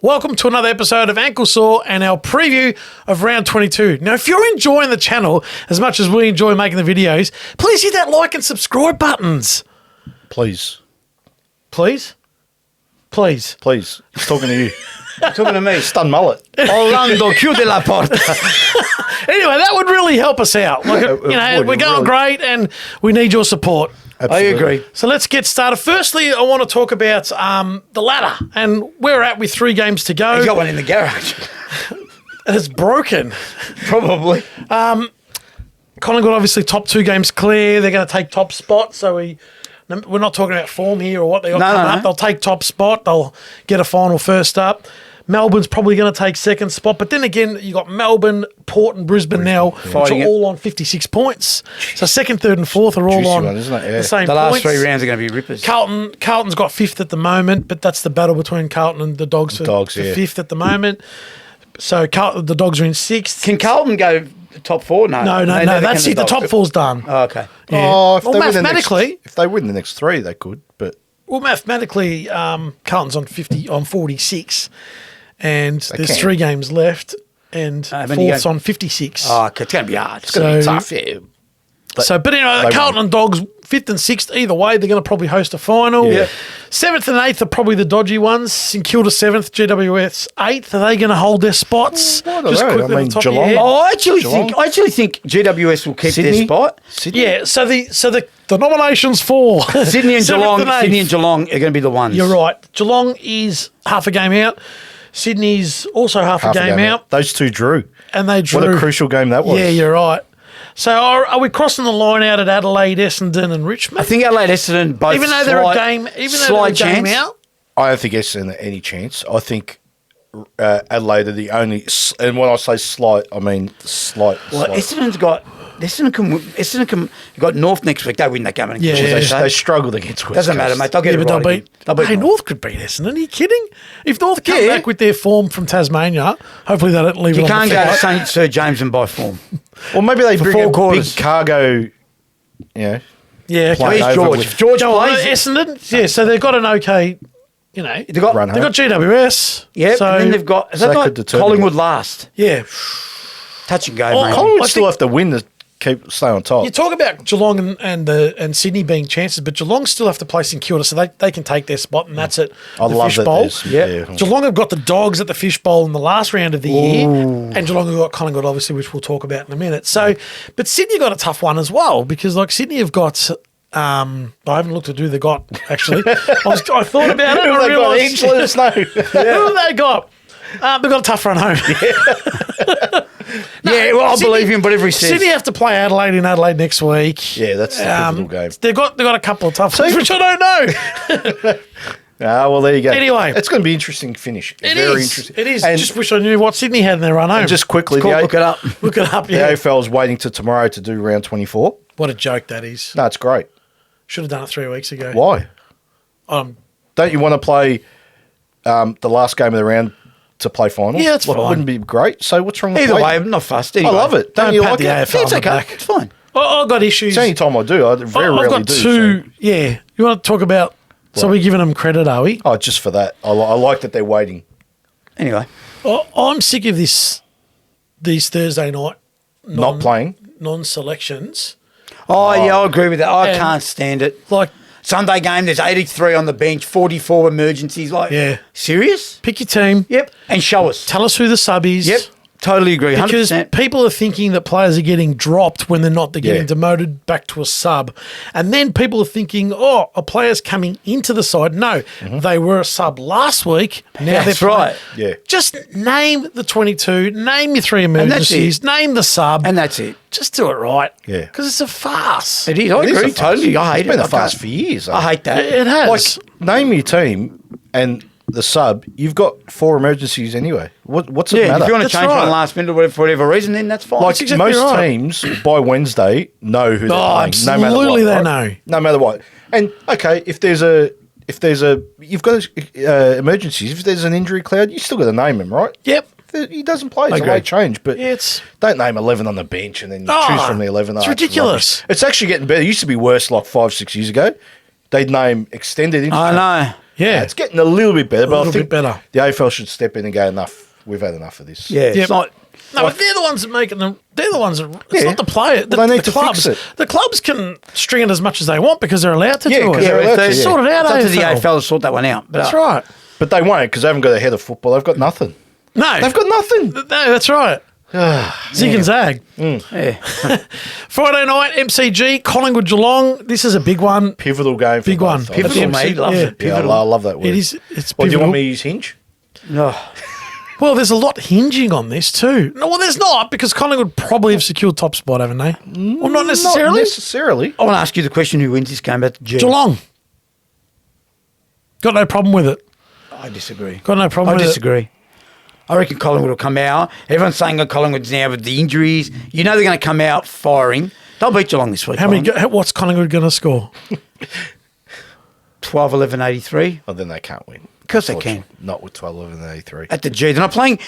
Welcome to another episode of Ankle Sore and our preview of round 22. Now, if you're enjoying the channel as much as we enjoy making the videos, please hit that like and subscribe buttons. Please. Please? Please. Please. He's talking to you. He's talking to me. Stun mullet. Orlando Q de la Porta. Anyway, that would really help us out. Like, we're going great and we need your support. Absolutely. I agree. So let's get started. Firstly, I want to talk about the ladder and where we're at with 3 games to go. He's got one in the garage. It's broken. Probably. Collingwood obviously top 2 games clear. They're going to take top spot. So we're not talking about form here or what they got coming up. They'll take top spot. They'll get a final first up. Melbourne's probably going to take second spot. But then again, you got Melbourne, Port and Brisbane now, which are all on 56 points. So second, third and fourth are all on the same The points. last 3 rounds are going to be rippers. Carlton's got 5th at the moment, but that's the battle between Carlton and the Dogs for 5th at the moment. So the Dogs are in 6th. Can Carlton go top 4? No. No, that's it. The top 4's done. Oh, okay. Yeah. Oh, if they win the next 3, they could. But mathematically, Carlton's on 46, and there's 3 games left, and fourth's on 56. Oh, okay. It's going to be hard. It's going to be tough, yeah. But anyway, Carlton and Dogs, 5th and 6th, either way, they're going to probably host a final. Yeah. 7th and 8th are probably the dodgy ones. St Kilda 7th, GWS 8th. Are they going to hold their spots? I don't know. I mean, Geelong. I actually think GWS will keep their spot. Sydney? Yeah, so the nominations for Sydney and 7th Geelong are going to be the ones. You're right. Geelong is half a game out. Sydney's also half a game out. Those 2 drew. And they drew. What a crucial game that was. Yeah, you're right. So are we crossing the line out at Adelaide, Essendon and Richmond? I think Adelaide, Essendon both even though they're a game out? I don't think Essendon have any chance. I think Adelaide are the only, and when I say slight, I mean slight. Well, Essendon's got North next week. They win that game. They struggled against West Doesn't matter, mate. They'll get it right. They'll beat North could beat Essendon. Are you kidding? If North come back with their form from Tasmania, hopefully they don't leave it on the You can't go to St Sir James and buy form. Or maybe they bring 4 a quarters. big cargo, Yeah. Where's George? If George plays Essendon, so they've got an okay, they've got GWS. Yeah, so and then they've got Collingwood last. Yeah. Touch and go, mate. Collingwood still have to win to stay on top. You talk about Geelong and Sydney being chances, but Geelong still have to play St Kilda, so they can take their spot, and that's it. I love that. Yeah. Geelong have got the Dogs at the Fishbowl in the last round of the year, and Geelong have got Collingwood, obviously, which we'll talk about in a minute. So, but Sydney got a tough one as well, because Sydney have got. I haven't looked at who they got, actually. I thought about it. Who they got? Each let us know. Who have they got? They've got a tough run home. I believe him, whatever he says. Sydney have to play Adelaide in Adelaide next week. Yeah, that's a pivotal game. They've got a couple of tough ones, which I don't know. Well, there you go. Anyway. It's going to be an interesting finish. Very interesting. It is. And just wish I knew what Sydney had in their run home. And just quickly, look it up. Look it up, yeah. The AFL is waiting to tomorrow to do round 24. What a joke that is. No, it's great. Should have done it 3 weeks ago. Why? Don't you want to play the last game of the round to play finals? Yeah, that's fine. It wouldn't be great. So what's wrong with Either way, I'm not fussed. Anyway. I love it. Don't you like the it? AFL It's okay. It's fine. I've got issues. It's the only time I do. I very I've rarely got do. 2. So. Yeah. You want to talk about... So we're giving them credit, are we? Oh, just for that. I like that they're waiting. Anyway. I'm sick of these Thursday night... Not playing. Non-selections. Oh, yeah, I agree with that. I can't stand it. Sunday game, there's 83 on the bench, 44 emergencies. Serious? Pick your team. Yep. And show us. Tell us who the sub is. Yep. Totally agree. 100%. Because people are thinking that players are getting dropped when they're not. They're getting demoted back to a sub. And then people are thinking, a player's coming into the side. No, they were a sub last week. Now That's they're right. Yeah. Just name the 22, name your 3 emergencies, name the sub. And that's it. Just do it right. Yeah. Because it's a farce. It is. I agree. Totally. I hate it. It's been a farce for years. I hate that. It has. Name your team and the sub, you've got 4 emergencies anyway. What's it matter? If you want to change on the last minute or for whatever reason, then that's fine. Like most teams by Wednesday know who they're playing. Absolutely, no matter what, they know. No matter what. And okay, if there's you've got emergencies. If there's an injury cloud, you still got to name him, right? Yep. He doesn't play. It's a late change, but don't name 11 on the bench and then choose from the 11. It's ridiculous. It's actually getting better. It used to be worse like 5-6 years ago. They'd name extended injury. I know. Yeah. It's getting a little bit better, but I little think bit better. the AFL should step in and go, enough. We've had enough of this. Yeah, it's not. No, but they're the ones that making them. They're the ones that. It's Yeah. not the player. Well, they need the to clubs. fix it. The clubs can string it as much as they want because they're allowed to Yeah, do 'cause it. they're allowed to, yeah. Sort it out. It's up to the AFL. AFL to sort that one out. But, That's right. But they won't because they haven't got a head of football. They've got nothing. No, They've got nothing. No, that's right. Zig and zag. Yeah. Friday night, MCG, Collingwood Geelong. This is a big one. Pivotal game. For Big one. both sides. Pivotal, Pivotal, mate. Loves Yeah. it. Yeah, I Pivotal. love that word. It is. It's Well, do you pivotal. want me to use hinge? No. Well, there's a lot hinging on this too. No, well, there's not because Collingwood probably have secured top spot, haven't they? Well, not necessarily. Not necessarily. I want to ask you the question: who wins this game at the G? Geelong. Got no problem with it. I disagree. Got no problem I with disagree. I reckon Collingwood will come out. Everyone's saying that Collingwood's now with the injuries. You know they're going to come out firing. They'll beat Geelong this week. it. How many? What's Collingwood going to score? 12, 11, 83. Oh, then they can't win. Of course they can. Not with 12, 11, 83. At the G. They're not playing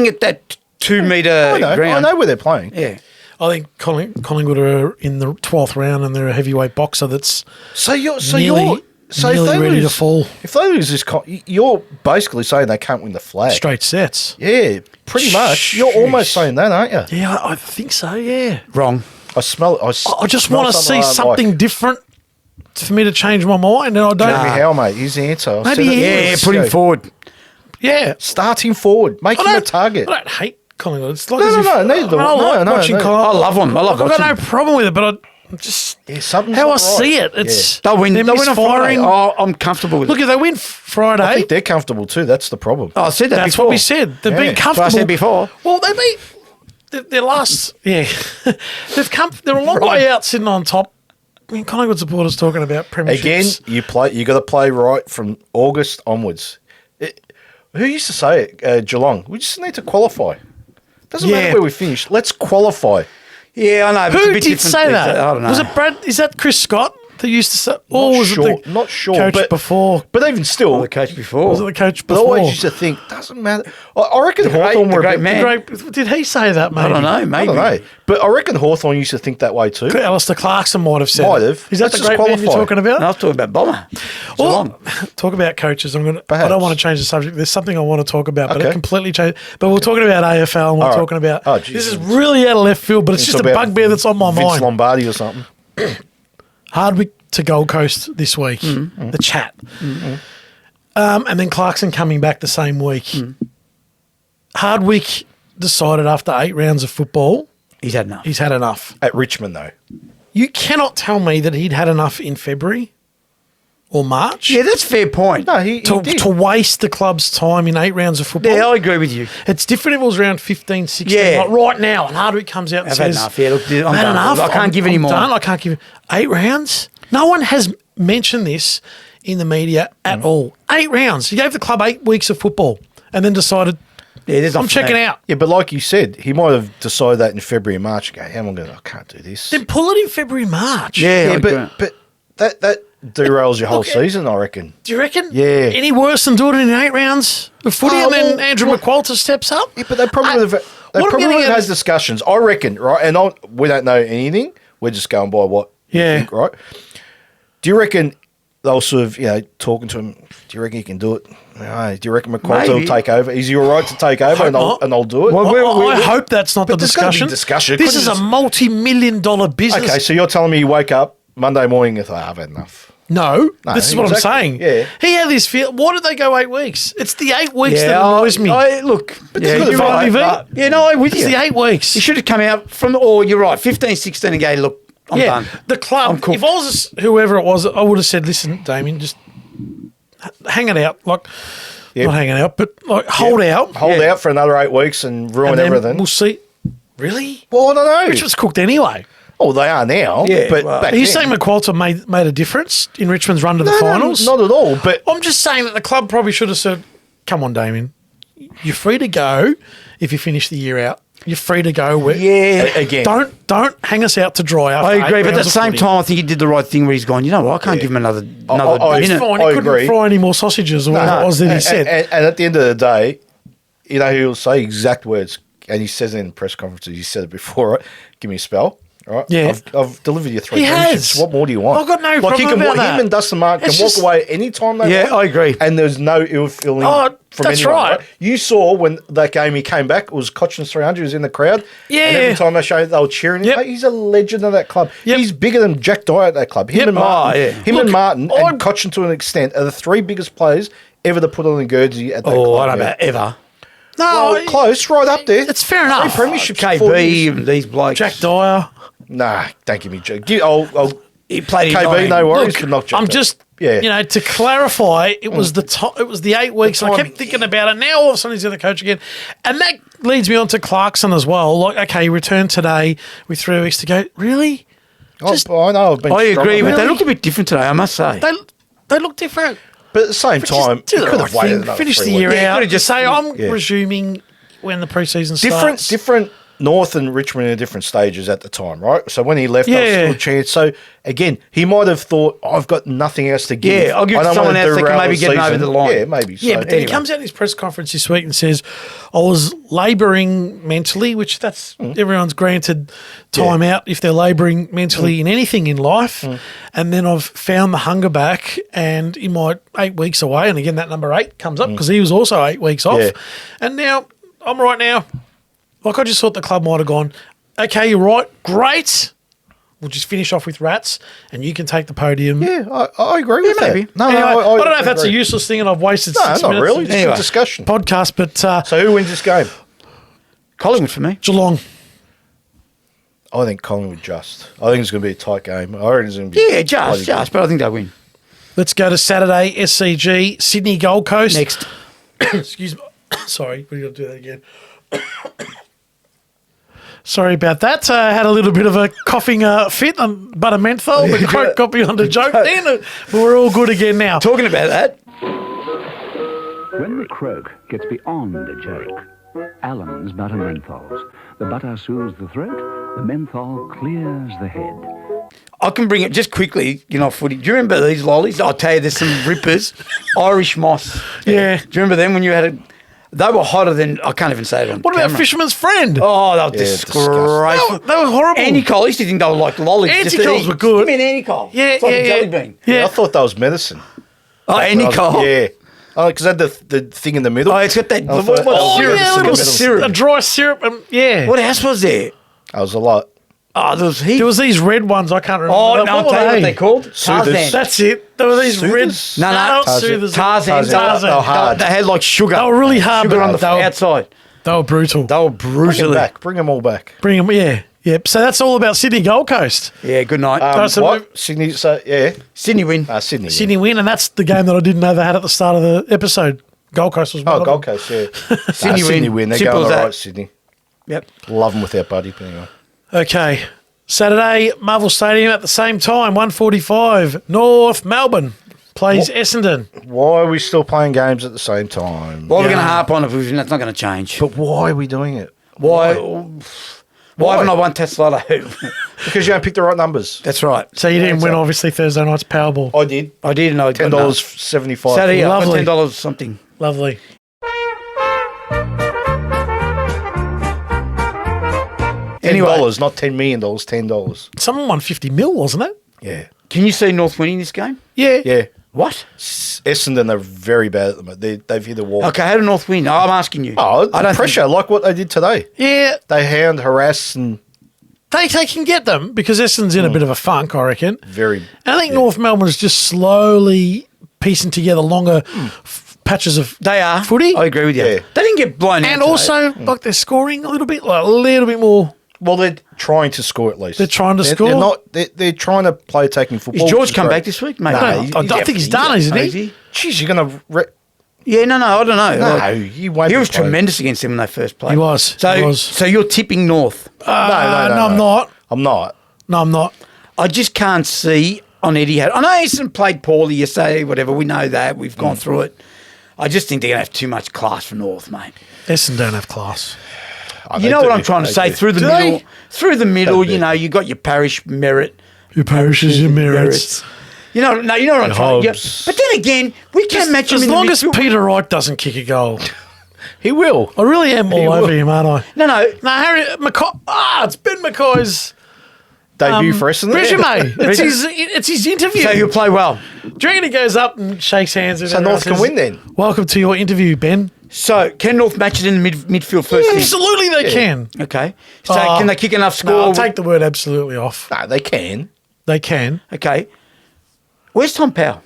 at that 2 metre I ground. know where they're playing. Yeah. I think Collingwood are in the 12th round and they're a heavyweight boxer that's nearly ready to fall. If they lose this, you're basically saying they can't win the flag. Straight sets. Yeah, pretty much. You're almost saying that, aren't you? Yeah, I think so, yeah. Wrong. I smell it. I just want to see something different for me to change my mind, and I don't. Jeremy Howe, mate. Here's the answer. I Maybe said it he years Yeah, put him ago. forward. Yeah. Start him forward. Make him a target. I don't hate Collingwood. It's like No, as no, if, no, neither do I. I like No, watching no. Collingwood. I love them. I love I've got watching no them. problem with it, but I just Yeah, something's how I not see right. it. It's They'll win. they're They'll win on Friday. misfiring. Oh, I'm comfortable with Look, it. if they win Friday, I think they're comfortable too. That's the problem. Oh, I said that that's before. what we said. They've Yeah. been That's what I comfortable. said before. Well, they beat their last. Yeah, they've come. They're a long way out, sitting on top. I mean, Collingwood supporters talking about premierships. Again, you got to play right from August onwards. Who used to say it? Geelong. We just need to qualify. Doesn't Yeah. matter where we finish. Let's qualify. Yeah, I know. but it's a Who bit did different. say that? I don't know. Was it Brad? Is that Chris Scott that used to say? Or was sure, it the not sure, coach but- before? But even still, the coach before? Was it the coach but I before? always used to think, doesn't matter. I reckon great- Hawthorn the were a great bit... man. Did he say that, maybe? I don't know. I Maybe. don't know. But I reckon Hawthorn used to think that way too. Alistair Clarkson might have said. Might it. have. Is that Let's the just great man you're qualify. talking about? No, I was talking about Bomber. Well, Geelong. talk about coaches. I don't Perhaps. want to change the subject. There's something I want to talk about, but it Okay. completely changed. But we're talking about AFL and we're All right. talking about. Oh, this Jesus. is really out of left field, but it's just a about bugbear that's on my Vince mind. Lombardi or something. Hardwick to Gold Coast this week. The chat, and then Clarkson coming back the same week. Hardwick decided after 8 rounds of football He's had enough. he's had enough. At Richmond, though. You cannot tell me that he'd had enough in February or March. Yeah, that's a fair point. No, he to, did. to waste the club's time in 8 rounds of football. Yeah, I agree with you. It's different if it was around 15, 16, Yeah. like right now, and Hardwick comes out and I've had says, enough. Yeah, look, I'm "I've had done. enough. I can't give any I'm more." done. I can't give 8 rounds. No one has mentioned this in the media at all. 8 rounds. He gave the club 8 weeks of football and then decided, Yeah, there's I'm checking out. Yeah, but like you said, he might have decided that in February and March. Go, how am I going to... I can't do this. Then pull it in February, March. Yeah, I agree. but that derails your whole Look, season, I reckon. Do you reckon? Yeah. Any worse than doing it in 8 rounds of footy Oh, and then well, Andrew McQualter steps up? Yeah, but they probably would have... They what I'm probably getting would have at had is- discussions, I reckon, right? And we don't know anything. We're just going by what Yeah. you think, right? Do you reckon they'll sort of, talking to him, do you reckon he can do it? No. Do you reckon McQualter will Maybe. take over? Is he all right to take over and not. I'll do it? Well, I hope that's not the But there's gotta be discussion. discussion. This Couldn't is a just- multi-million-dollar business. Okay, so you're telling me you wake up Monday morning and think, I've had enough. No, this is what I'm exactly. saying. Yeah. He had this feel. Why did they go 8 weeks? It's the 8 weeks that Yeah, annoys me. look, But yeah, this is you're what right. the- but- yeah, no, I'm with it's you. the 8 weeks. He should have come out from, or you're right, 15, 16 again. Look, I'm done. The club. I'm cooked. If I was whoever it was, I would have said, "Listen, Damien, just hang it out. Like, Yep. not hanging out, but like hold out. Hold out for another 8 weeks and ruin and then everything. We'll see." Really? Well, I don't know. Richmond's cooked anyway. Oh, they are now. Yeah, but well- back Are you then- saying McQualter made a difference in Richmond's run to the No, finals? not at all. But I'm just saying that the club probably should have said, "Come on, Damien, you're free to go if you finish the year out. You're free to go. Yeah. again, Don't hang us out to dry." I after agree, 8 but at rounds the of same footy. time, I think he did the right thing where he's gone, you know what, I can't give him another I- It's minute. fine. He I couldn't agree. fry any more sausages or whatever it was that he said. And at the end of the day, he'll say exact words, and he says it in press conferences. He said it before, right? Give me a spell. Right? Yeah. I've delivered you 3 He premierships. has. What more do you want? I've got no like problem he can about that. Him and Dustin Martin It's can just- walk away anytime they want. I agree. And there's no ill feeling from that's anyone. right. You saw when that game he came back, it was Cochin's 300, he was in the crowd. Yeah. And every time they showed, they were cheering him. Yep. Mate, he's a legend of that club. Yep. He's bigger than Jack Dyer at that club. Him Yep. and Martin, Look, and Martin I'm- and Cochin to an extent are the 3 biggest players ever to put on the jersey at that club. I don't know about ever. No, Well, close, right up there. It's fair enough. 3 premierships. 4 years. KB, these blokes. Jack Dyer. Nah, don't give me Jack. He played in KB, 19. no worries, Look, but not Jack I'm Dyer. just, to clarify, it was it was the 8 weeks, and I kept thinking about it. Now all of a sudden he's the other coach again, and that leads me on to Clarkson as well. Like, okay, he returned today with 3 weeks to go. Really? I know. I've been I strong agree, on but that. they look a bit different today, I must say. They look different. But at the same time, Just do you the could right have waited thing. another Finish 3 the year weeks. out. could've Just say I'm Yeah. resuming when the preseason starts. Different. North and Richmond in different stages at the time, right? So when he left, that was Yeah. still a chance. So again, he might have thought, I've got nothing else to give. Yeah, I'll give it I to don't someone wanna else that can derail maybe the get him over season. the line. Yeah, maybe. Yeah, so. but then he comes out in his press conference this week and says, I was labouring mentally, which that's everyone's granted time out if they're labouring mentally in anything in life. And then I've found the hunger back, and in my 8 weeks away, and again, that number 8 comes up because he was also 8 weeks off. Yeah. And now I'm right now. Like, I just thought the club might have gone, okay, you're right, great. We'll just finish off with Rats, and you can take the podium. Yeah, I agree with maybe. that. No, Anyway, I don't know if that's a agree. useless thing and I've wasted No, 6 not minutes really. of Just a discussion. podcast, but So who wins this game? Collingwood for me. Geelong. I think Collingwood just. I think it's going to be a tight game. I reckon it's going to be. Yeah, bloody just, but I think they'll win. Let's go to Saturday, SCG, Sydney Gold Coast. Next. Excuse me. Sorry, we've got to do that again. Sorry about that. I had a little bit of a coughing fit on butter menthol. The quote got me on the joke then. But we're all good again now. Talking about that, When the croak gets beyond a joke, Allen's butter menthols. The butter soothes the throat, the menthol clears the head. I can bring it just quickly, footy. Do you remember these lollies? I'll tell you, there's some rippers. Irish moss. Yeah. Do you remember them when you had they were hotter than, I can't even say it on What about camera. Fisherman's Friend? Oh, they were disgusting. disgraceful. They were horrible. Anti-Cols, used to think they were like lollies. just to Anti-Cols eat. were good. You mean Anti-Col? Yeah, It's like yeah, a jelly yeah. bean. Yeah. I thought that was medicine. Oh, Anti-Col? Yeah. Oh, because it had the thing in the middle. Oh, it's got that, I thought that was syrup. yeah, medicine. little syrup. a dry syrup. Yeah. What else was there? That was a lot. Oh, there was heaps. There was these red ones. I can't remember. Oh, What no, I'll were tell you what they? they're called. Soothers. Tarzan. That's it. There were these Soothers? No, not Tarzan. Soothers. Tarzan. Tarzan. They were hard. They had like sugar. They were really hard, Sugar but on the they were- outside. They were brutal. They were Bring them brutally. back. Bring them all back. Bring them. Yeah. Yep. So that's all about Sydney Gold Coast. Yeah, good night. so What? Sydney, so, yeah. Sydney win. Sydney. Sydney win, and that's the game that I didn't know they had at the start of the episode. Gold Coast was one Oh, of Gold them. Coast, yeah. Sydney Sydney win. win. They're Simple going as all that. right, Sydney. Yep. Love them with their buddy. But anyway. Okay. Saturday, Marvel Stadium at the same time, 1:45. North Melbourne plays Essendon. Why are we still playing games at the same time? Well, we're going to harp on it. That's not going to change. But why are we doing it? Why haven't I won Tesla? Because you don't pick the right numbers. That's right. So you didn't win, obviously, Thursday night's Powerball. I did. I did know. $10.75. Saturday, I got Lovely. $10 something. Lovely. Anyway, $10, not $10 million. $10. Someone won 50 mil, wasn't it? Yeah. can you see North winning this game? Yeah. Yeah. What? Essendon are very bad at the moment. They've hit a wall. Okay, how did North win? I'm asking you. Oh, I don't pressure, like what they did today. Yeah. They hound, harass, and They can get them because Essendon's in a bit of a funk, I reckon. very. And I think North Melbourne's just slowly piecing together longer patches of They are. footy. I agree with you. Yeah. They didn't get blown out. And today. also, like, they're scoring a little bit more. Well, they're trying to score at least. They're trying to score? They're not. They're trying to play attacking football. Is George which is come great. back this week, mate? No, I think he's done, isn't Is he? he? Jeez, you're going to. Yeah, no, I don't know. No, Like, he won't. he be was playing. tremendous against them when they first played. He was. So, He was. so you're tipping North. No, I'm not. I'm not. No, I'm not. I just can't see on Etihad. I know Essendon played poorly yesterday, whatever. We know that. We've gone through it. I just think they're going to have too much class for North, mate. Essendon don't have class. Oh, You they know do. what I'm trying to They say? do. Through the Do middle, they? through the middle, They do. you know, you got your parish merit. Who perishes in merits. You know, no, you know what I'm trying to Hobbs. But then again, we can't match him As in the long as midfield. Peter Wright doesn't kick a goal. He will. I really am all over him, aren't I? No, No, Harry McCoy. It's Ben McCoy's. Debut for Essendon. Resume. It's his interview. So he'll play well. Do you reckon he goes up and shakes hands with So everyone North can and win says, then? Welcome to your interview, Ben. So can North match it in the midfield first thing? Absolutely they can. Okay. So can they kick enough score? No, I'll take the word absolutely off. No, they can. They can. Okay. Where's Tom Powell?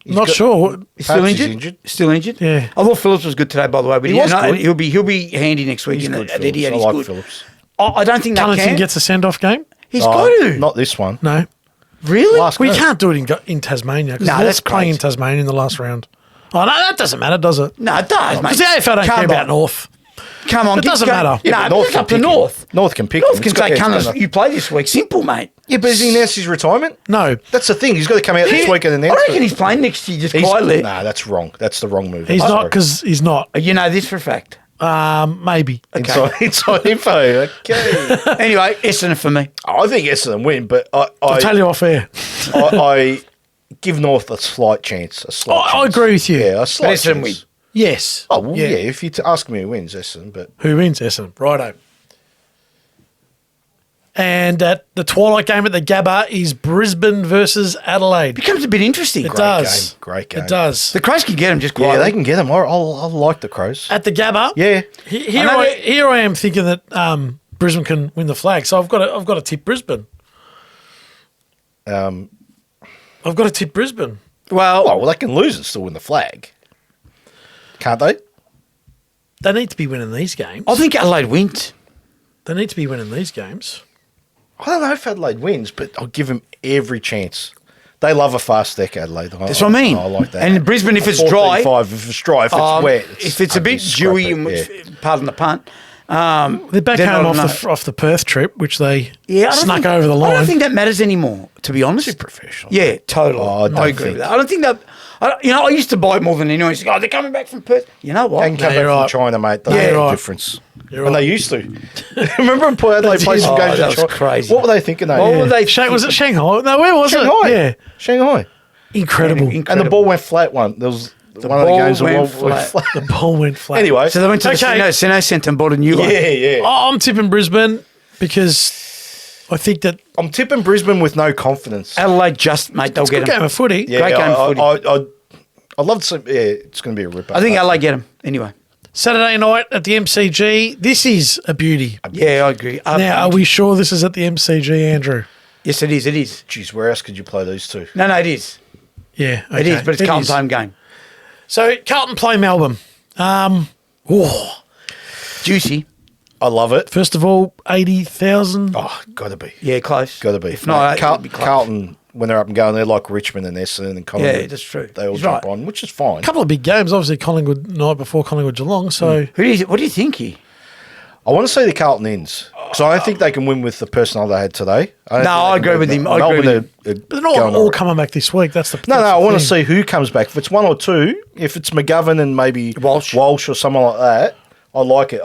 Not sure. He's still Perhaps he's injured? injured. Still injured? Yeah. I thought Phillips was good today, by the way. But He was good. he'll be handy next week. He's in good, the Phillips. Etihad. I He's like good. Phillips. I don't think they Cunnington can. gets a send-off game? He's got to. Not this one. No. Really? Last We game. can't do it in Tasmania because No, North's that's playing in great. Tasmania in the last round. Oh, no, that doesn't matter, does it? No, it does, mate. Because the AFL don't Come care about on. North. Come on. It doesn't matter. Yeah, No, but North North can up to pick him. North. North can pick North him. can It's got- say, it's Cunners, gonna- you play this week. Simple, mate. Yeah, but has he announced his retirement? No. That's the thing. He's got to come out this week and I announce reckon it. he's playing next year just He's- quietly. Nah, that's wrong. That's the wrong move. He's I'm not sorry. because he's not. You know this for a fact. Maybe. Inside info. Okay. Anyway, Essendon for me. I think Essendon win, but I'll tell you off air. I give North a slight chance. I agree with you. Yeah, a slight Essendon chance. win. Yes. Oh, well, yeah. If you ask me who wins, Essendon, but Who wins? Essendon. Righto. And at the twilight game at the GABBA is Brisbane versus Adelaide. Becomes a bit interesting. It does. Great game. It does. The Crows can get him just Yeah, quietly. they can get them. I like the Crows. At the GABBA, Yeah. Here I am thinking that Brisbane can win the flag, so I've got to tip Brisbane. I've got to tip Brisbane. Well, Oh, well, they can lose and still win the flag. Can't they? They need to be winning these games. I think Adelaide wins. They need to be winning these games. I don't know if Adelaide wins, but I'll give them every chance. They love a fast deck, Adelaide. That's what I mean. I like that. And Brisbane, if it's dry, 14-5, if it's dry, if it's wet. if it's a bit scrap dewy, it, and yeah. pardon the pun, They're back They're home not- off the Perth trip, which they I don't snuck think- over the line. I don't think that matters anymore, to be honest. Too professional. Yeah, totally. Oh, I don't I agree think- with that. I don't think that. I used to buy it more than anyone. It's like, oh, they're coming back from Perth. You know what? They can come you're back right. from China, mate. They Yeah, make you're a right. difference. You're When right. they used to. Remember when Port Adelaide played some Oh, games that in was China? crazy. What were they thinking? What were they Was it Shanghai? No, where was Shanghai. it? Yeah. Shanghai. Incredible. And the ball went flat one. There was one of the ball games went went flat. The ball went flat. Anyway. So they went to the Seno Centre and bought a new one. yeah. I'm tipping Brisbane because I think that I'm tipping Brisbane with no confidence. Adelaide just, mate, they'll it's a get good game them. of footy. Yeah, Great game of footy. I'd love to see. Yeah, it's going to be a ripper. I think Adelaide get them. Anyway. Saturday night at the MCG. This is a beauty. Yeah, I agree. Now, are we sure this is at the MCG, Andrew? Yes, it is. It is. Jeez, where else could you play these two? No, it is. Yeah, It is, but it's Carlton's home game. So Carlton play Melbourne. Juicy. I love it. First of all, 80,000. Oh, got to be. Yeah, close. Got to be. If not, Mate, it'd be close. Carlton, when they're up and going, they're like Richmond and Essendon and Collingwood. Yeah, that's true. They all He's jump right. on, which is fine. A couple of big games. Obviously, Collingwood night before Collingwood Geelong. So What do you think here? I want to see the Carlton ins. So I don't think they can win with the personnel they had today. I agree with him. I agree with him. but they're not all coming back this week. That's the No, that's I the want to thing. see who comes back. If it's one or two, if it's McGovern and maybe Walsh. or someone like that, I like it.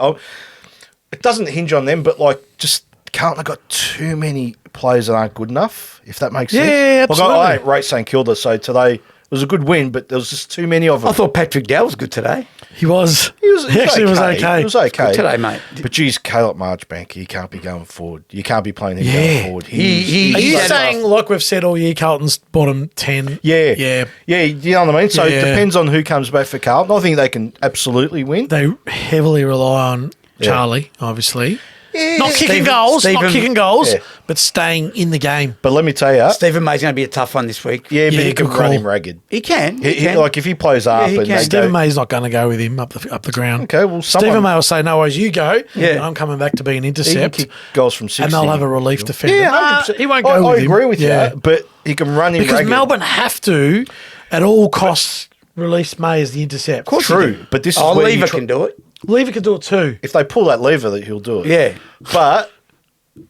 It doesn't hinge on them, but like just Carlton have got too many players that aren't good enough, if that makes sense. Yeah, Like, I absolutely. rate St Kilda, so today it was a good win, but there was just too many of them. I thought Patrick Dow was good today. He was. He actually was okay. It was okay. Today, mate. But geez, Caleb Marchbank, he can't be going forward. You can't be playing him Yeah. going forward. Are He's you so saying, like we've said all year, Carlton's bottom 10? Yeah. Yeah. Yeah, you know what I mean? So Yeah. it depends on who comes back for Carlton. I think they can absolutely win. They heavily rely on Charlie, obviously. Yeah. Not kicking Stephen- goals, Yeah. but staying in the game. But let me tell you, Stephen May's going to be a tough one this week. yeah, but Yeah, he can good run call. him ragged. He can. Like if he plays up he and can. they Stephen go, May's not going to go with him up the ground. Okay, well, Stephen someone- May will say, no worries, you go. Yeah. I'm coming back to be an he can intercept. kick goals from 60. And they'll have a relief defender. Yeah, Nah, 100%. he won't go I with him. agree with Yeah. you, but he can run him Because ragged. Melbourne have to, at all costs, release May as the intercept. True, but this is Oh, where Lever you can do it. Lever can do it too. If they pull that lever, that he'll do it. Yeah. But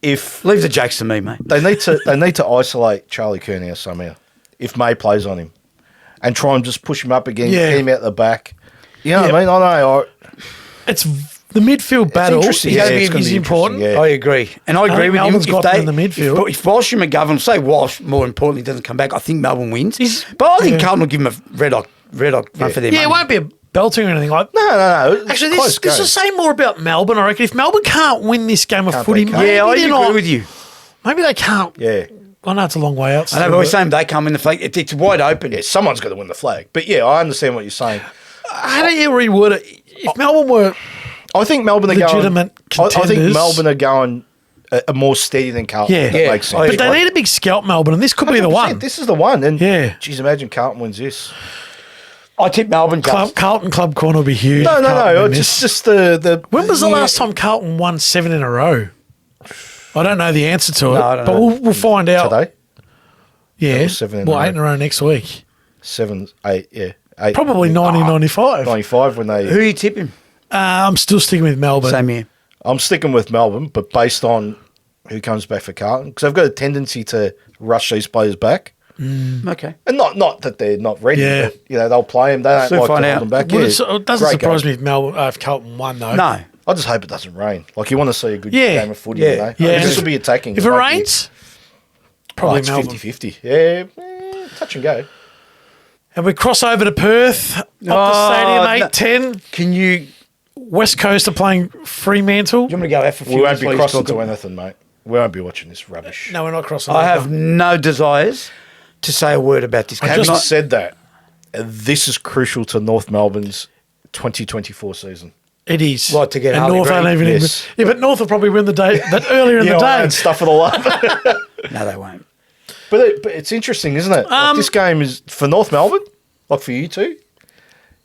if Leave the jakes to me, mate. they need to isolate Charlie Curnow somehow, if May plays on him, and try and just push him up again, Yeah. get him out the back. You know what Yeah. I mean? I know. It's the midfield battle interesting. is, Yeah, it's gonna is be important. interesting, yeah. I agree. And I agree think with Melbourne's you. got them in the midfield. If Walsh and McGovern, say Walsh, more importantly, doesn't come back, I think Melbourne wins. But I think yeah. Carlton will give him a red hot run for their Yeah, it money. won't be a belting or anything like that. No. It's Actually, a close this game. will say more about Melbourne, I reckon. If Melbourne can't win this game of Can't footy, they, maybe Yeah, I they're agree not, with you. Maybe they can't. Yeah. I know it's a long way out. I know, but we're saying they come in the flag. It's wide open. Yeah, someone's got to win the flag. But yeah, I understand what you're saying. How do you reword it? If Melbourne were I think Melbourne are legitimate going. I think contenders. Melbourne are going a more steady than Carlton. Yeah. That makes sense. But they need a big scalp, Melbourne, and this could be the 100%, one. This is the one. And Yeah. geez, imagine Carlton wins this. I tip Melbourne. Carlton Club Corner will be huge. No, if no, Carlton no. win It's this. just the. When was the last time Carlton won 7 in a row? I don't know the answer to it, I don't but know. we'll find out. Today? Yeah. was 7 in a well, row. 8 in a row next week. 7, 8, yeah. 8. Probably 95. 95 when they. Who are you tipping? I'm still sticking with Melbourne. Same here. I'm sticking with Melbourne, but based on who comes back for Carlton, because they've got a tendency to rush these players back. Okay. And not that they're not ready, Yeah. but they'll play them. They don't Soon like to find hold out. them back. Well, Yeah. it doesn't Great surprise game. me if Carlton won, though. No. I just hope it doesn't rain. Like, you want to see a good Yeah. game of footy, Yeah. you know? Yeah. This will be attacking. If it rains, probably it's Melbourne. 50-50. Yeah, touch and go. And we cross over to Perth, Optus Stadium, 8-10. Can you? West Coast are playing Fremantle. Do you want me to go out for a few We won't minutes be while you crossing talk to about- anything, mate. We won't be watching this rubbish. No, we're not crossing I over. have no desires to say a word about this game. I just Not- said that. This is crucial to North Melbourne's 2024 season. It is. What, to get and Harley North Green? aren't even Yes. Yeah, but North will probably win the day that earlier in the day. And stuff it all up. no, they won't. but it's interesting, isn't it? Like, this game is for North Melbourne, like for you two.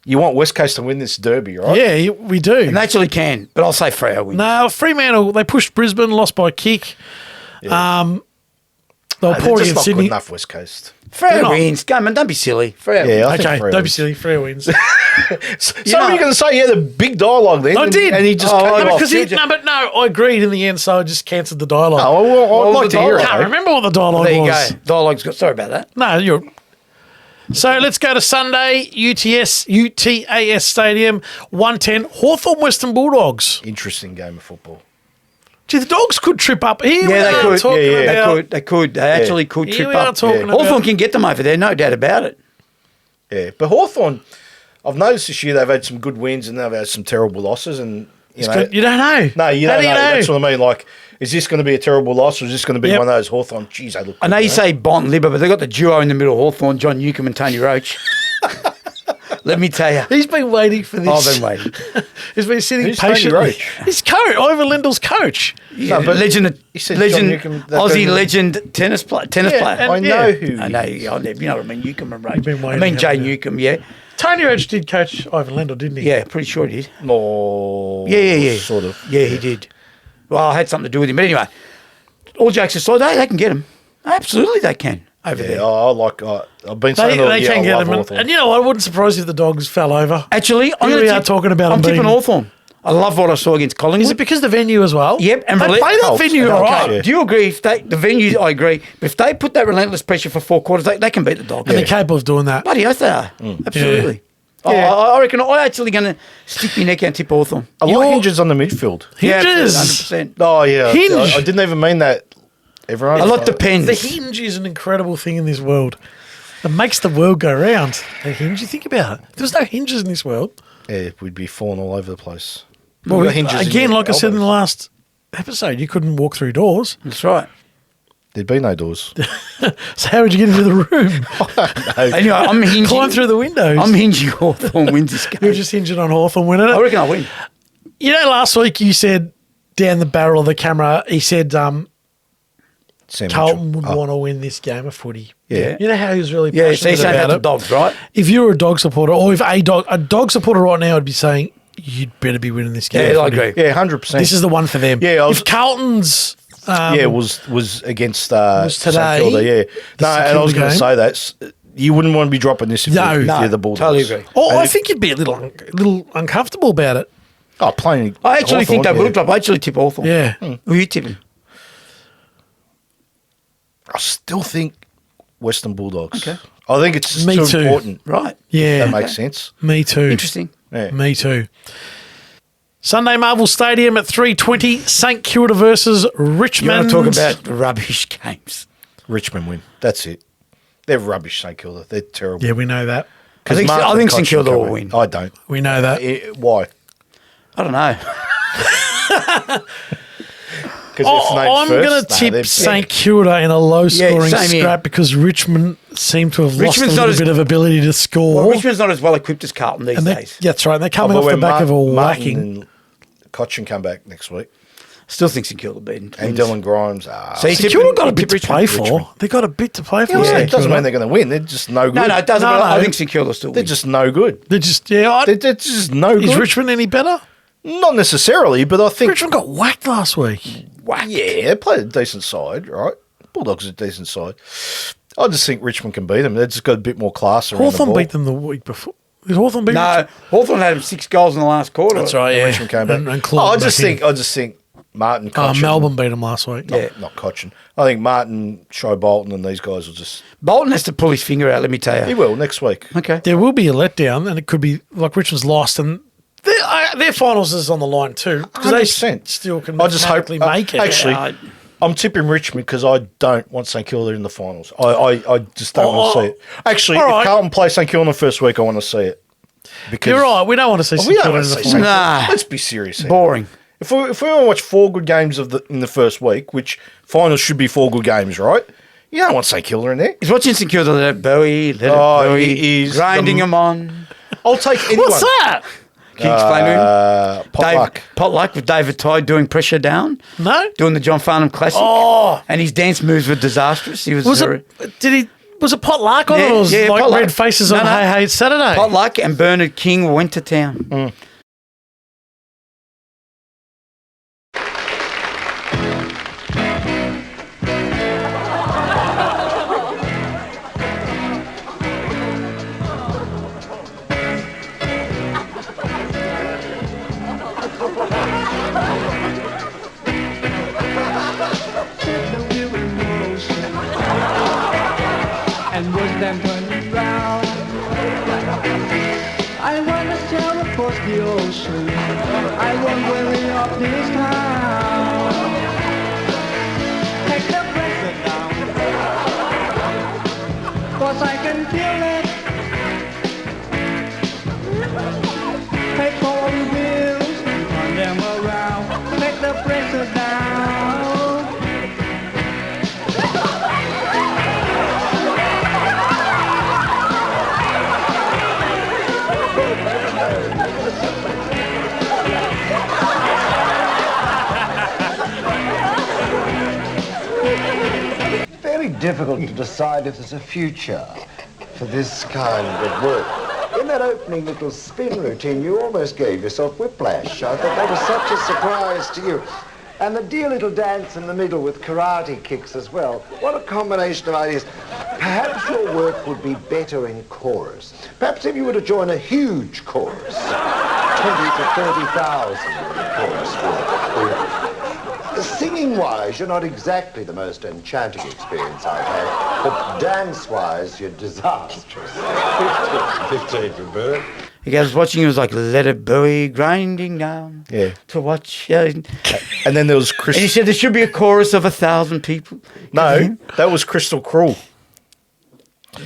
You want West Coast to win this derby, right? Yeah, we do. And they actually can, but I'll say Freo wins. No, Fremantle, they pushed Brisbane, lost by a kick. They were They're poor just against not Sydney. good enough, West Coast. Freo not. wins. Come on, don't be silly. Freo Yeah, I wins. think Okay, Freo don't be wins. silly. Freo wins. So are you going to say, yeah, the big dialogue then? I did. And he just Oh, cut I you No, off. because I agreed in the end, so I just cancelled the dialogue. Oh, well, What I'd was like the to hear it. I can't though. remember what the dialogue There you was. go. Dialogue's got. Sorry about that. No, you're. So let's go to Sunday, UTAS Stadium, 110, Hawthorn Western Bulldogs. Interesting game of football. Gee, the Dogs could trip up. Here we Yeah, they are could. talking Yeah, yeah. about. They could. They actually could Here trip we are up. talking about. Hawthorn can get them over there, no doubt about it. Yeah, but Hawthorn, I've noticed this year they've had some good wins and they've had some terrible losses. And you know, You don't know. no, you How don't do know. That's what I mean. Like, is this going to be a terrible loss or is this going to be Yep. one of those Hawthorn? Geez, they look. I know good, you say Bont and Libba, but they've got the duo in the middle, Hawthorn, John Newcombe and Tony Roach. Let me tell you. He's been waiting for this. I've been waiting. He's been sitting Who's Tony patiently. Roach? He's coach, Ivor Lindell's coach. Yeah, but legend, you said John legend, Newcombe, that Aussie doesn't- legend tennis player. and- I know who. I know, you know what I mean, Newcombe and Roach. been I waiting, mean Jay haven't you? Newcombe, yeah. Tony Roach did coach Ivor Lindell, didn't he? Yeah, pretty sure he did. More. Yeah. Sort of. Yeah, he did. Well, I had something to do with him. But anyway, all jokes aside, they can get him. Absolutely they can over Yeah, there. I've been They saying all can year, I get love him. Hawthorn. And you know, I wouldn't surprise if the Dogs fell over. Actually, I'm Here going we are talking about I'm them tipping being- Hawthorn. I love what I saw against Collingwood. Is it because of the venue as well? Yep, and they rela- play that Oh, venue okay. all right. Yeah. Do you agree? If the venue, I agree. But if they put that relentless pressure for 4 quarters, they can beat the Dogs. And they're capable of doing that. Bloody oath they are. Absolutely. Oh, Yeah. I reckon I'm actually going to stick my neck out and tip Hawthorn. I like You're- hinges on the midfield. Hinges. 100%. Oh, yeah. Hinge. I didn't even mean that. Everyone. I like the pens. The hinge is an incredible thing in this world. It makes the world go round. The hinge, you think about it. If there was no hinges in this world. Yeah, we'd be falling all over the place. Well, We've got hinges in again, your like I said in the elbows. last episode, you couldn't walk through doors. That's right. There'd be no doors. So how would you get into the room? Anyway, I'm hinging. Climb through the windows. I'm hinging Hawthorn wins this You're game. just hinging on Hawthorn winning I it. reckon I'll win. You know, last week you said down the barrel of the camera, he said Sam Carlton would Mitchell. want to win this game of footy. Yeah. You know how he was really Yeah, so passionate you're saying about about the it? Dogs, right? If you were a dog supporter, or if a dog supporter right now would be saying, you'd better be winning this game. Yeah, of I footy. agree. Yeah, 100%. This is the one for them. Yeah, I was- if Carlton's was against was St today, Kilda, yeah. the No, St and I was Kilda going to game. say that you wouldn't want to be dropping this if No. you're No, the Bulldogs. totally agree. Oh, I think you'd be a little uncomfortable about it. Oh, playing. I actually think they Hawthorn, will drop. I actually tip Hawthorn. Yeah. Who are you tipping? I still think Western Bulldogs. Okay. I think it's just Me too too. important. Right. Yeah. That makes sense. Me too. Interesting. Yeah. Me too. Sunday Marvel Stadium at 3:20. St Kilda versus You Richmond. want to talk about rubbish games? Richmond win. That's it. They're rubbish, St Kilda. They're terrible. Yeah, we know that. I think Martin St Koch Kilda should will come win. in. I don't. We know that. Why? I don't know. I'm going to tip St Kilda in a low-scoring same here. scrap because Richmond seem to have lost Richmond's a not little as- bit of ability to score. Well, Richmond's not as well equipped as Carlton these and days. yeah, that's right. They're coming off the back of a whacking. and Cochin come back next week. Still think St Kilda beaten. And Dylan Grimes. So you St Kilda got a bit to play for. They got a bit to play for. Yeah, St it doesn't Kilda. mean they're going to win. They're just no good. No, it doesn't. No, matter. I no. think St Kilda still They're win. just no good. They're just They're just no good. Is Richmond any better? Not necessarily, but I think Richmond got whacked last week. Yeah, they played a decent side, right? Bulldogs are a decent side. I just think Richmond can beat them. They've just got a bit more class around Hawthorn the ball. beat them the week before. Did Hawthorn beat No, Hawthorn had 6 goals in the last quarter. That's right, yeah. Richmond came back. And clawed I just back in. think Martin Cochin. Melbourne beat them last week. Not Cochin. I think Martin, Shy Bolton, and these guys will just. Bolton has to pull his finger out, let me tell He you. will next week. Okay. There will be a letdown, and it could be like Richmond's lost, and their finals is on the line too because they 100%. still can I just hope make it. Actually, Yeah, I'm tipping Richmond because I don't want St Kilda in the finals. I just don't want to see it. Actually, all if right. Carlton play St Kilda in the first week, I want to see it. Because You're right. We don't want to see We St don't Kilda want in to the see final. St Kilda. Nah. Let's be serious here. Boring. If we want to watch 4 good games in the first week, which finals should be 4 good games, right? You don't want St Kilda in there. He's watching St Kilda, let it Bowie, let it Bowie, he is grinding the- him on. I'll take anyone. What's that? Can you explain to him? Potluck. Potluck with David Tye doing pressure down, No. doing the John Farnham Classic. Oh, And his dance moves were disastrous. He was very... Was it Potluck on Yeah, it? Or was yeah, it like Potluck. Red Faces on No, no. Hey Hey It's Saturday? Potluck and Bernard King went to town. And was them turning round. I wanna sail across the ocean. I won't worry of this town. Take the pressure down, 'cause I can feel it. Take all the wheels and turn them around. Take the pressure down. Very difficult to decide if there's a future for this kind of work. In that opening little spin routine, you almost gave yourself whiplash. I thought that was such a surprise to you. And the dear little dance in the middle with karate kicks as well. What a combination of ideas. Perhaps your work would be better in chorus. Perhaps if you were to join a huge chorus, 20 to 30,000 chorus work. Singing-wise, you're not exactly the most enchanting experience I've had, but dance-wise, you're disastrous. 15 for Bert. He was watching, he was like, let it Bowie, grinding down. Yeah. To watch. And then there was Chris. And he said there should be a chorus of 1,000 people. No, that was Crystal Cruel.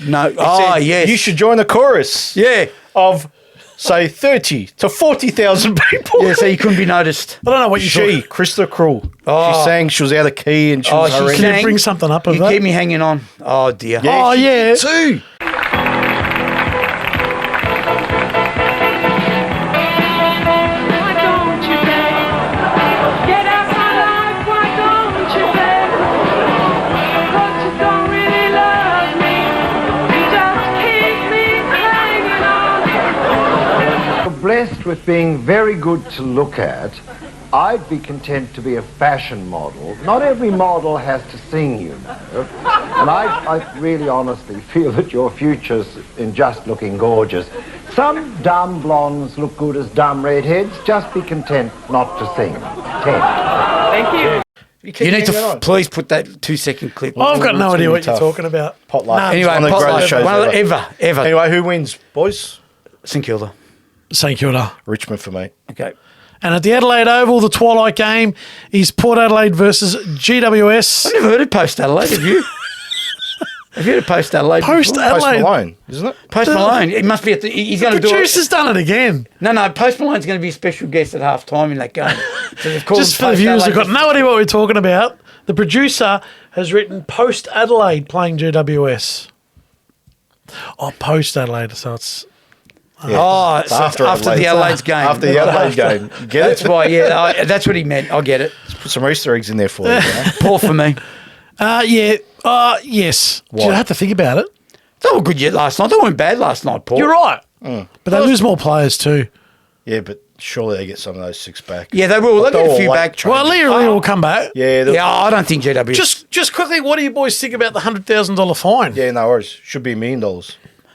No. He Oh, said, yes. You should join a chorus. Yeah. Of, say, 30 to 40,000 people. Yeah, so you couldn't be noticed. I don't know what you She, Krista Cruel. Oh. She sang, she was out of key and she was she horrendous. Can you sang- bring something up of You that? keep me hanging on. Oh, dear. Oh, yeah. Too. Why don't you dare get out my life? Why don't you dare? 'Cause you don't really love me. You just keep me hanging on. Blessed with being very good to look at, I'd be content to be a fashion model. Not every model has to sing, you know. And I really honestly feel that your future's in just looking gorgeous. Some dumb blondes look good as dumb redheads. Just be content not to sing. Content. You need to please put that 2-second clip. I've got no It's idea gonna what be you're tough. talking about. Potluck. No, Anyway, One of the Potluck, greatest shows one of the- ever. Anyway, who wins, boys? St Kilda. St Kilda. Richmond for me. Okay. And at the Adelaide Oval, the twilight game is Port Adelaide versus GWS. I've never heard of Post Adelaide, have you? Have you heard of Post Adelaide? Post before? Post Adelaide. Malone, isn't it? Post Malone. It must be he's going to do it. Producer's done it again. No, Post Malone's going to be a special guest at half time in that game. Just for the viewers who've got no idea what we're talking about, the producer has written post Adelaide playing GWS. Oh, post Adelaide, so it's Oh, so after the Adelaide's game. After the Adelaide game. Get That's it? why, yeah, that's what he meant. I get it. Put some Easter eggs in there for you. Poor for me. Yes. Why? You have to think about it. They were good yet last night. They weren't bad last night, Paul. You're right. But they lose more players too. Yeah, but surely they get some of those 6 back. Yeah, they will. They'll get a few back. Well, Leah will come back. Yeah. I don't think GW. Just quickly, what do you boys think about the $100,000 fine? Yeah, no worries. Should be $1 million.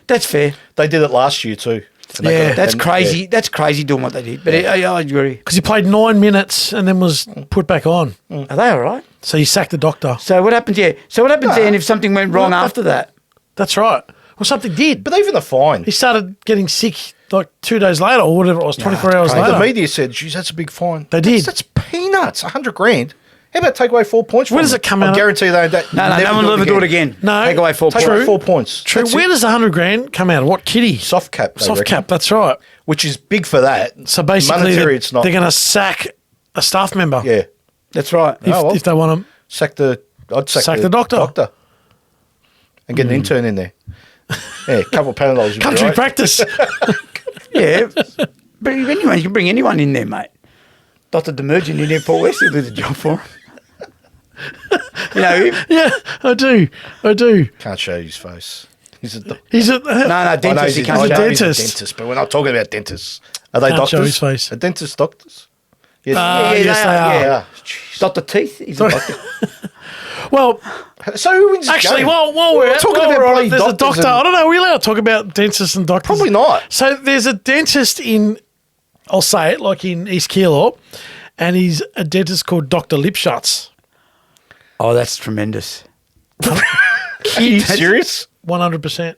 That's fair. They did it last year too. Yeah, That's crazy. That's crazy doing what they did. But I agree. Because he played 9 minutes and then was put back on. Are they all right? So he sacked the doctor. So what happens? Yeah. So what happens then if something went wrong after that? That's right. Well, something did. But even the fine. He started getting sick like 2 days later or whatever it was, 24 hours later. The media said, geez, that's a big fine. They did. That's peanuts. $100,000. How about take away 4 points from Where does them? it come I out? guarantee they don't. No one will ever do it again. No. Take away 4 Take points. away 4 points. True. That's Where it. does the $100,000 come out of? What kitty? Soft cap. they Soft reckon. cap, that's right. Which is big for that. So basically, Monetary, it's not. they're going to sack a staff member Yeah. That's right. if they want them. I'd sack the doctor. And get an intern in there. Yeah, a couple of Panadols. you'd be Country right. practice. Yeah. But anyone, you can bring anyone in there, mate. Dr. Demergent in there, Paul West will do the job for him. You know him? Yeah, I do. Can't show his face. He's a He's a No, dentist. He can't he's a show. dentist. He's a dentist, but we're not talking about dentists. Are they Can't doctors? show his face. Are dentists doctors? Yes. yes, they are. Yeah. Jeez. Dr. Teeth. He's a doctor. Well, So who wins this actually, game? while we're talking while about we're on bloody it, there's a doctors doctor. and- I don't know. Are we allowed to talk about dentists and doctors? Probably not. So there's a dentist I'll say it, like in East Keilor, and he's a dentist called Dr. Lipschutz. Oh, that's tremendous. Are you serious? 100%.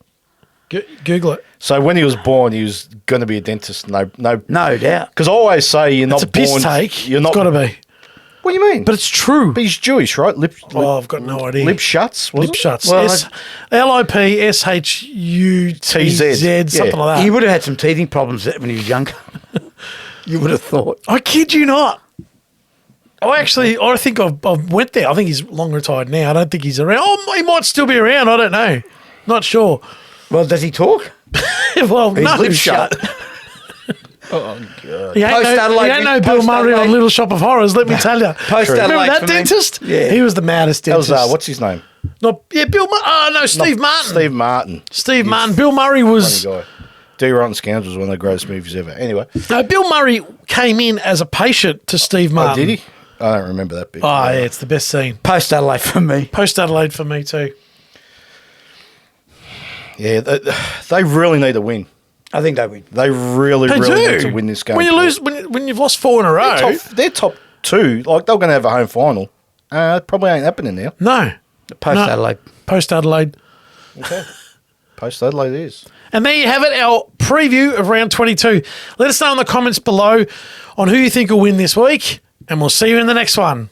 Google it. So when he was born, he was going to be a dentist. No. No doubt. Because I always say you're It's not a piss born. take. You're not. It's got to be. What do you mean? But it's true. But he's Jewish, right? I've got no idea. Lip shuts. Was Lipschutz. Well, LIPSHUTZ, something like that. He would have had some teething problems when he was younger. You would have thought. I kid you not. I think I've went there. I think he's long retired now. I don't think he's around. Oh, he might still be around. I don't know. Not sure. Well, does he talk? Well, His no. lip shut. He ain't no Bill Murray on Little Shop of Horrors, let me tell you. Remember Adelaide that for me. dentist? Yeah. He was the maddest That was dentist. what's his name? Bill Murray. Oh, no, Steve Martin. Steve Martin. Steve Martin. Bill Murray was... Funny guy. Do Rotten Scoundrels was one of the greatest movies ever. Anyway. No, Bill Murray came in as a patient to Steve Martin. Oh, did he? I don't remember that bit. Oh, yeah, it's the best scene. Post Adelaide for me. Post Adelaide for me too. Yeah, they really need to win. I think they win. They really They do. need to win this game. When you lose, when you've lost 4 in a row. They're top 2. Like, they're going to have a home final. Probably ain't happening now. No. Post Adelaide. Post Adelaide. Okay. Post Adelaide is. And there you have it, our preview of round 22. Let us know in the comments below on who you think will win this week, and we'll see you in the next one.